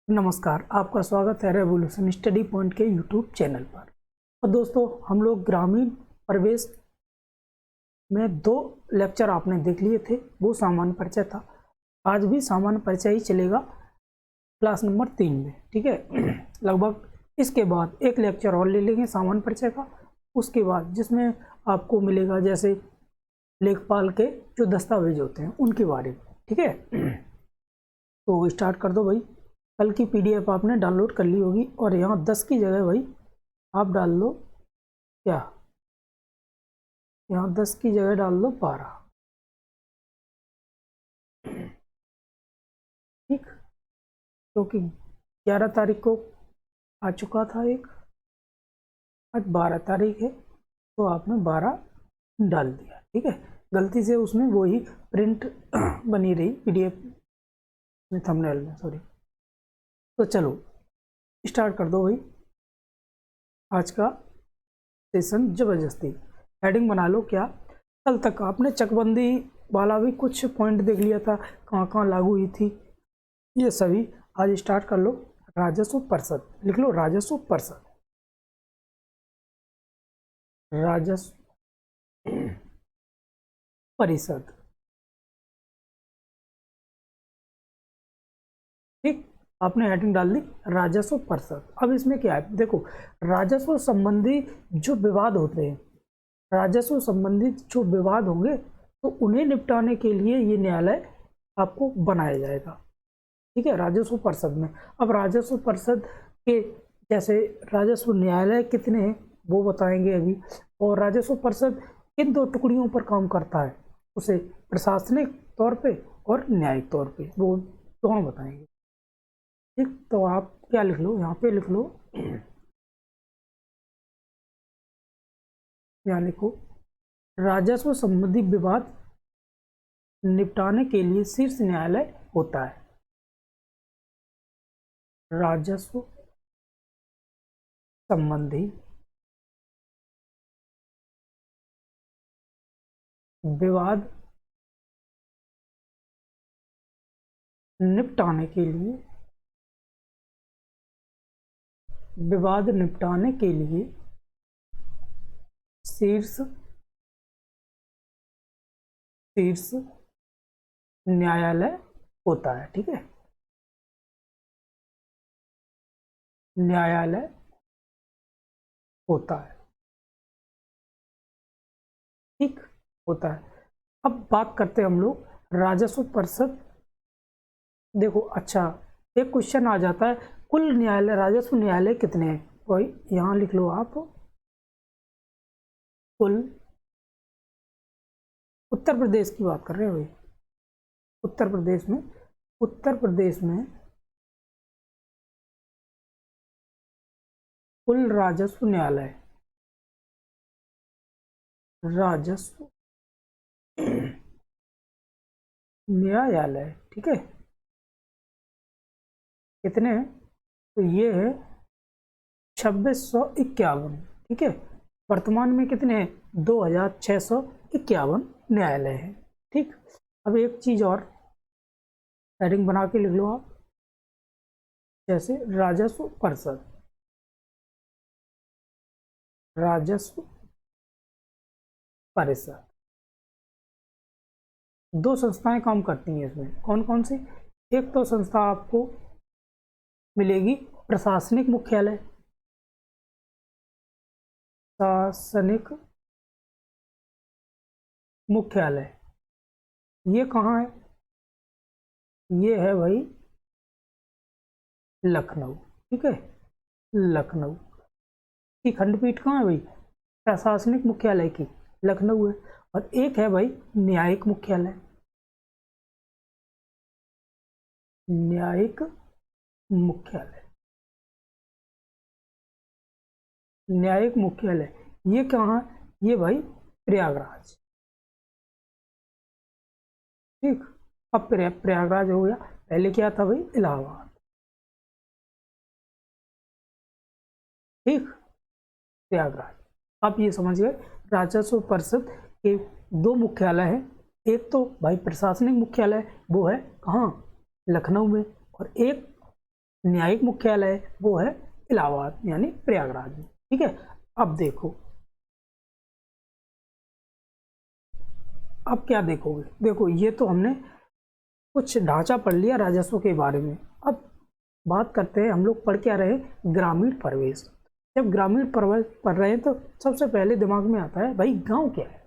नमस्कार, आपका स्वागत है रेवोल्यूशन स्टडी पॉइंट के यूट्यूब चैनल पर। और दोस्तों, हम लोग ग्रामीण प्रवेश में 2 लेक्चर आपने देख लिए थे, वो सामान्य परिचय था। आज भी सामान्य परिचय ही चलेगा क्लास नंबर 3 में, ठीक है। लगभग इसके बाद एक लेक्चर और ले लेंगे सामान्य परिचय का, उसके बाद जिसमें आपको मिलेगा जैसे लेखपाल के जो दस्तावेज होते हैं उनके बारे में, ठीक है। तो स्टार्ट कर दो भाई। कल की पीडीएफ आपने डाउनलोड कर ली होगी और यहाँ 10 की जगह भाई आप डाल लो क्या, यहाँ 10 की जगह डाल लो 12, ठीक। क्योंकि 11 तारीख को आ चुका था एक, आज 12 तारीख है तो आपने 12 डाल दिया, ठीक है। गलती से उसमें वही प्रिंट बनी रही पीडीएफ में, थंबनेल में, सॉरी। तो चलो स्टार्ट कर दो भाई आज का सेशन। जबरदस्ती हेडिंग बना लो। क्या कल तक आपने चकबंदी वाला भी कुछ पॉइंट देख लिया था, कहाँ कहाँ लागू हुई थी, ये सभी आज स्टार्ट कर लो। राजस्व परिषद लिख लो, राजस्व परिषद, राजस्व परिषद, ठीक। आपने हेडिंग डाल दी राजस्व परिषद। अब इसमें क्या है, देखो, राजस्व संबंधी जो विवाद होते हैं, राजस्व संबंधी जो विवाद होंगे तो उन्हें निपटाने के लिए ये न्यायालय आपको बनाया जाएगा, ठीक है, राजस्व परिषद में। अब राजस्व परिषद के जैसे राजस्व न्यायालय कितने हैं वो बताएंगे अभी, और राजस्व परिषद किन 2 टुकड़ियों पर काम करता है, उसे प्रशासनिक तौर पे और न्यायिक तौर पे, वो दोनों बताएंगे, ठीक। तो आप क्या लिख लो, यहाँ पे लिख लो, यहाँ लिखो, राजस्व संबंधी विवाद निपटाने के लिए शीर्ष न्यायालय होता है। राजस्व संबंधी विवाद निपटाने के लिए, विवाद निपटाने के लिए शीर्ष न्यायालय होता है, ठीक है, न्यायालय होता है, ठीक, होता है। अब बात करते हैं हम लोग राजस्व परिषद। देखो, अच्छा, एक क्वेश्चन आ जाता है, कुल न्यायालय, राजस्व न्यायालय कितने हैं, वही यहाँ लिख लो आप, कुल, उत्तर प्रदेश की बात कर रहे हो भाई, उत्तर प्रदेश में कुल राजस्व न्यायालय, राजस्व न्यायालय, ठीक है, कितने हैं, तो ये है 2651, ठीक है। वर्तमान में कितने हैं, 2651 न्यायालय हैं, ठीक। अब एक चीज और हेडिंग बना के लिख लो आप, जैसे राजस्व परिषद, राजस्व परिषद, 2 संस्थाएं काम करती हैं इसमें, कौन कौन सी। एक तो संस्था आपको मिलेगी प्रशासनिक मुख्यालय, प्रशासनिक मुख्यालय, ये कहाँ है, ये है भाई लखनऊ, ठीक है, लखनऊ की खंडपीठ कहाँ है भाई, प्रशासनिक मुख्यालय की लखनऊ है। और एक है भाई न्यायिक मुख्यालय, न्यायिक मुख्यालय, न्यायिक मुख्यालय, ये कहाँ, ये भाई प्रयागराज, ठीक। अब प्रयागराज हो गया, पहले क्या था भाई, इलाहाबाद, ठीक, प्रयागराज। आप ये समझ गए, राजस्व परिषद के 2 मुख्यालय हैं, एक तो भाई प्रशासनिक मुख्यालय, वो है कहाँ, लखनऊ में, और एक न्यायिक मुख्यालय वो है इलाहाबाद यानी प्रयागराज में। ठीक है, अब देखो, अब क्या देखोगे, देखो ये तो हमने कुछ ढांचा पढ़ लिया राजस्व के बारे में। अब बात करते हैं, हम लोग पढ़ क्या रहे, ग्रामीण प्रवेश। जब ग्रामीण प्रवेश पढ़ रहे हैं तो सबसे पहले दिमाग में आता है भाई गांव क्या है।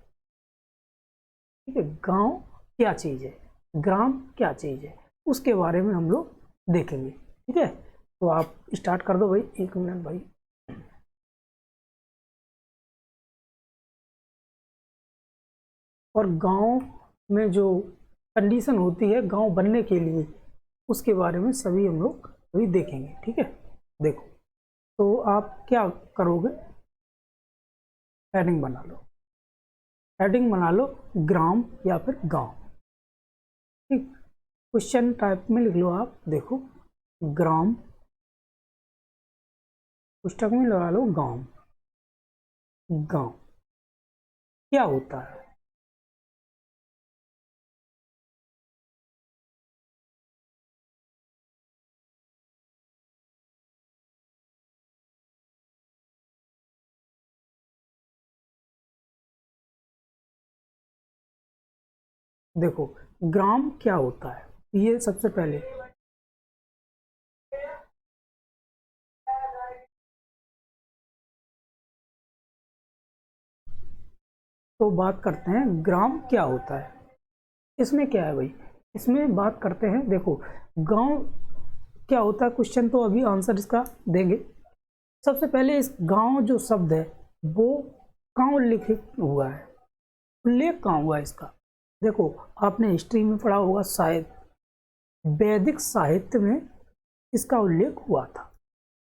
ठीक है, गांव क्या चीज़ है, ग्राम क्या चीज़ है, उसके बारे में हम लोग देखेंगे। ठीक है, तो आप स्टार्ट कर दो भाई, 1 मिनट भाई। और गांव में जो कंडीशन होती है गांव बनने के लिए, उसके बारे में सभी हम लोग अभी देखेंगे। ठीक है, देखो, तो आप क्या करोगे, हेडिंग बना लो, हेडिंग बना लो ग्राम या फिर गांव। ठीक, क्वेश्चन टाइप में लिख लो आप, देखो ग्राम, पुस्तक में लगा लो गांव। गांव क्या होता है, देखो ग्राम क्या होता है ये सबसे पहले, तो बात करते हैं ग्राम क्या होता है। इसमें क्या है भाई, इसमें बात करते हैं, देखो गांव क्या होता है, क्वेश्चन तो अभी आंसर इसका देंगे। सबसे पहले इस गांव जो शब्द है वो कहाँ उल्लिखित हुआ है, उल्लेख कहाँ हुआ है इसका। देखो आपने हिस्ट्री में पढ़ा होगा शायद, वैदिक साहित्य में इसका उल्लेख हुआ था।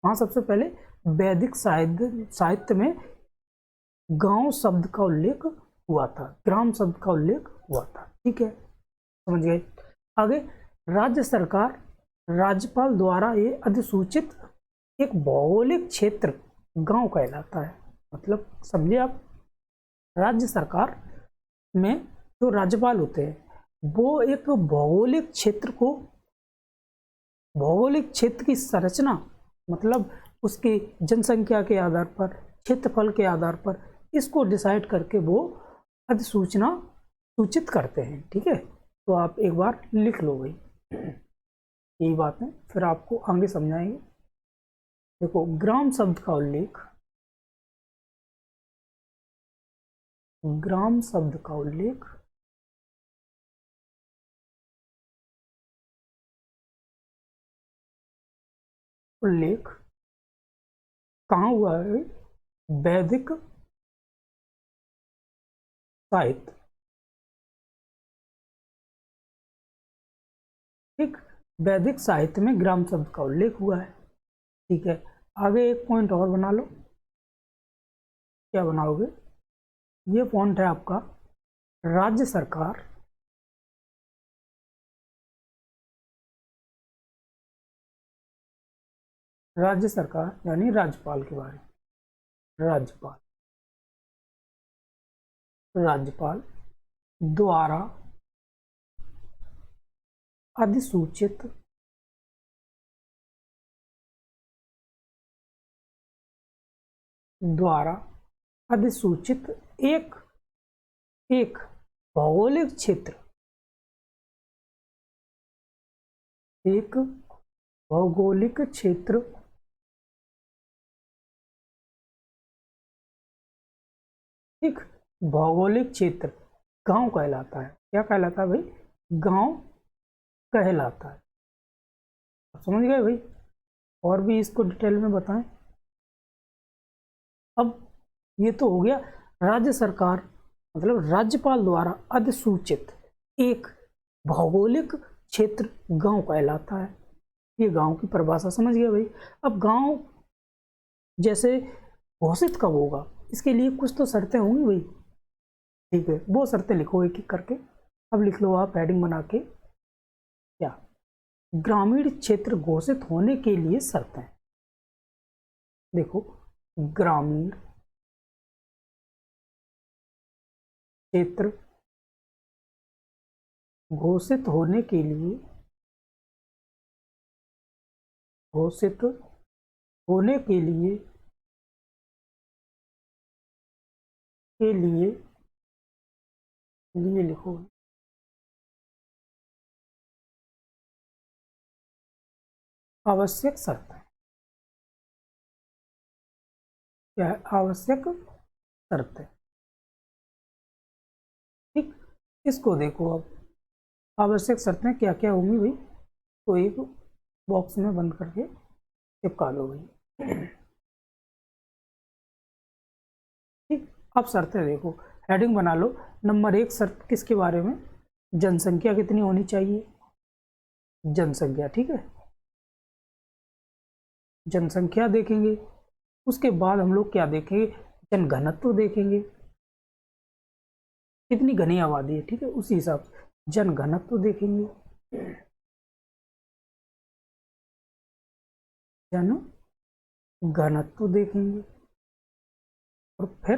वहाँ सबसे पहले वैदिक साहित्य में गांव शब्द का उल्लेख हुआ था, ग्राम शब्द का उल्लेख हुआ था। ठीक है, समझ गए। आगे, राज्य सरकार, राज्यपाल द्वारा ये अधिसूचित एक भौगोलिक क्षेत्र गांव कहलाता है। मतलब समझिए आप, राज्य सरकार में जो राज्यपाल होते हैं वो एक भौगोलिक क्षेत्र को, भौगोलिक क्षेत्र की संरचना, मतलब उसकी जनसंख्या के आधार पर, क्षेत्रफल के आधार पर इसको डिसाइड करके वो अधिसूचना सूचित करते हैं। ठीक है, तो आप एक बार लिख लो भाई, यही बात है, फिर आपको आगे समझाएंगे। देखो ग्राम शब्द का उल्लेख, ग्राम शब्द का उल्लेख उल्लेख कहाँ हुआ है, वैदिक साहित्य। ठीक, वैदिक साहित्य में ग्राम शब्द का उल्लेख हुआ है। ठीक है, आगे एक पॉइंट और बना लो, क्या बनाओगे, ये पॉइंट है आपका, राज्य सरकार, राज्य सरकार यानी राज्यपाल के बारे में, राज्यपाल, राज्यपाल द्वारा अधिसूचित, द्वारा अधिसूचित एक, एक भौगोलिक क्षेत्र, एक भौगोलिक क्षेत्र, एक भौगोलिक क्षेत्र गांव कहलाता है। क्या कहलाता है भाई, गांव कहलाता है। आप समझ गए भाई, और भी इसको डिटेल में बताएं। अब ये तो हो गया, राज्य सरकार मतलब राज्यपाल द्वारा अधिसूचित एक भौगोलिक क्षेत्र गांव कहलाता है। ये गांव की परिभाषा समझ गया भाई। अब गांव जैसे घोषित कब होगा, इसके लिए कुछ तो शर्तें होंगी भाई। ठीक है, वो शर्तें लिखो एक एक करके। अब लिख लो आप हेडिंग बना के, क्या, ग्रामीण क्षेत्र घोषित होने के लिए शर्तें। देखो ग्रामीण क्षेत्र घोषित होने के लिए घोषित होने के लिए लिखो। आवश्यक शर्त है। क्या है? आवश्यक शर्त है। ठीक, इसको देखो अब। आवश्यक शर्तें क्या क्या होंगी भाई, तो एक बॉक्स में बंद करके चिपका लो भाई। ठीक, अब शर्तें देखो, हेडिंग बना लो। नंबर 1 शर्त किसके बारे में? जनसंख्या कितनी होनी चाहिए, जनसंख्या। ठीक है, जनसंख्या देखेंगे। उसके बाद हम लोग क्या देखेंगे? जनघनत्व देखेंगे, कितनी घनी आबादी है। ठीक है, उसी हिसाब से जनघनत्व देखेंगे, जन घनत्व देखेंगे, और फिर